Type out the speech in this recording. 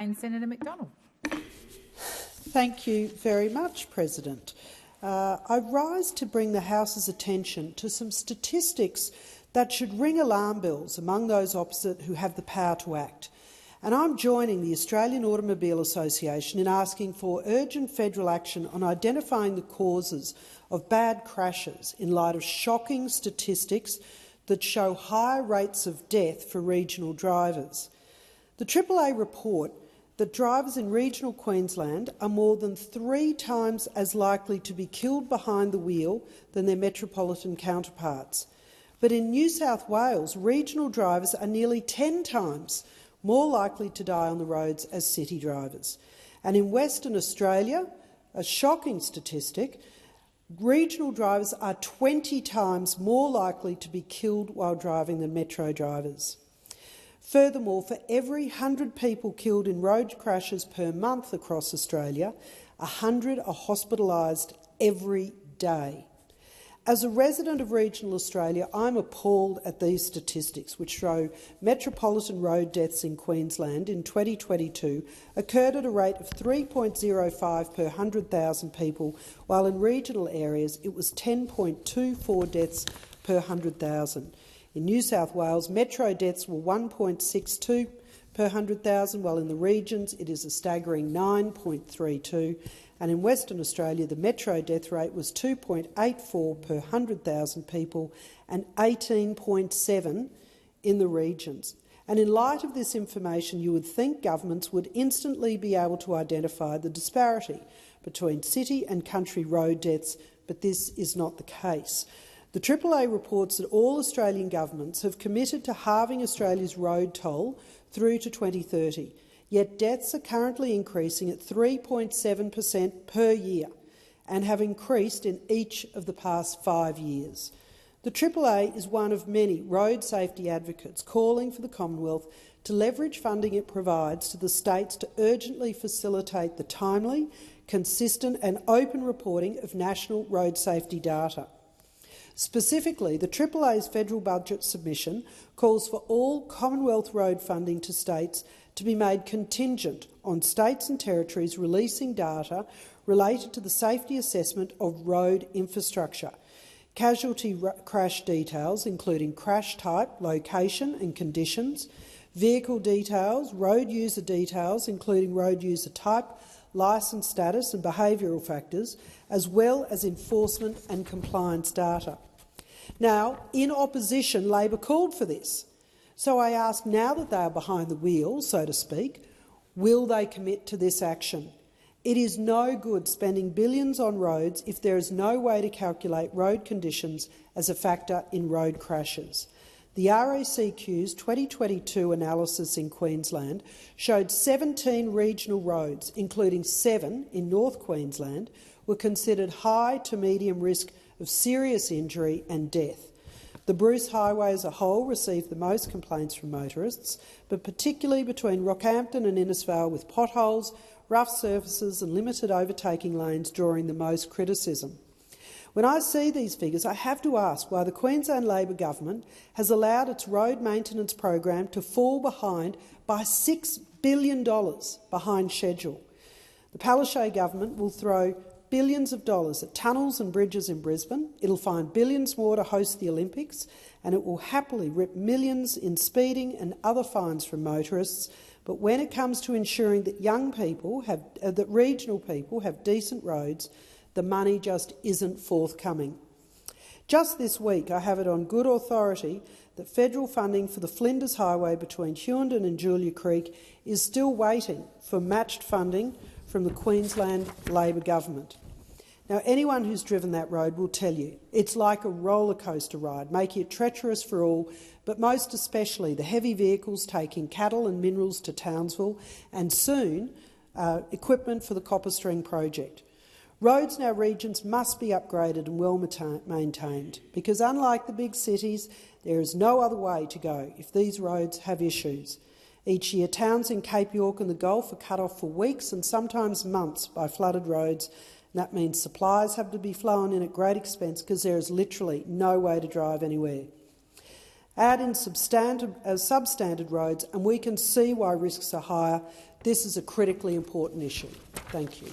And Senator McDonald. Thank you very much, President. I rise to bring the House's attention to some statistics that should ring alarm bells among those opposite who have the power to act. And I'm joining the Australian Automobile Association in asking for urgent federal action on identifying the causes of bad crashes in light of shocking statistics that show higher rates of death for regional drivers. The AAA report that drivers in regional Queensland are more than 3 times as likely to be killed behind the wheel than their metropolitan counterparts. But in New South Wales, regional drivers are nearly 10 times more likely to die on the roads as city drivers. And in Western Australia, a shocking statistic, regional drivers are 20 times more likely to be killed while driving than metro drivers. Furthermore, for every 100 people killed in road crashes per month across Australia, 100 are hospitalised every day. As a resident of regional Australia, I'm appalled at these statistics, which show metropolitan road deaths in Queensland in 2022 occurred at a rate of 3.05 per 100,000 people, while in regional areas it was 10.24 deaths per 100,000. In New South Wales, metro deaths were 1.62 per 100,000, while in the regions it is a staggering 9.32, and in Western Australia the metro death rate was 2.84 per 100,000 people and 18.7 in the regions. And in light of this information, you would think governments would instantly be able to identify the disparity between city and country road deaths, but this is not the case. The AAA reports that all Australian governments have committed to halving Australia's road toll through to 2030, yet deaths are currently increasing at 3.7% per year and have increased in each of the past 5 years. The AAA is one of many road safety advocates calling for the Commonwealth to leverage funding it provides to the states to urgently facilitate the timely, consistent and open reporting of national road safety data. Specifically, the AAA's federal budget submission calls for all Commonwealth road funding to states to be made contingent on states and territories releasing data related to the safety assessment of road infrastructure, casualty crash details including crash type, location and conditions, vehicle details, road user details including road user type, licence status and behavioural factors, as well as enforcement and compliance data. Now, in opposition, Labor called for this. So I ask, now that they are behind the wheel, so to speak, will they commit to this action? It is no good spending billions on roads if there is no way to calculate road conditions as a factor in road crashes. The RACQ's 2022 analysis in Queensland showed 17 regional roads, including 7 in North Queensland, were considered high to medium risk of serious injury and death. The Bruce Highway as a whole received the most complaints from motorists, but particularly between Rockhampton and Innisfail, with potholes, rough surfaces and limited overtaking lanes drawing the most criticism. When I see these figures, I have to ask why the Queensland Labor government has allowed its road maintenance program to fall behind by $6 billion behind schedule. The Palaszczuk government will throw billions of dollars at tunnels and bridges in Brisbane. It'll find billions more to host the Olympics, and it will happily rip millions in speeding and other fines from motorists. But when it comes to ensuring that that regional people have decent roads, the money just isn't forthcoming. Just this week, I have it on good authority that federal funding for the Flinders Highway between Hughenden and Julia Creek is still waiting for matched funding from the Queensland Labor government. Now, anyone who's driven that road will tell you it's like a roller coaster ride, making it treacherous for all, but most especially the heavy vehicles taking cattle and minerals to Townsville and soon equipment for the Copper String project. Roads in our regions must be upgraded and well maintained because, unlike the big cities, there is no other way to go if these roads have issues. Each year, towns in Cape York and the Gulf are cut off for weeks and sometimes months by flooded roads, and that means supplies have to be flown in at great expense because there is literally no way to drive anywhere. add in substandard roads, and we can see why risks are higher. This is a critically important issue. Thank you.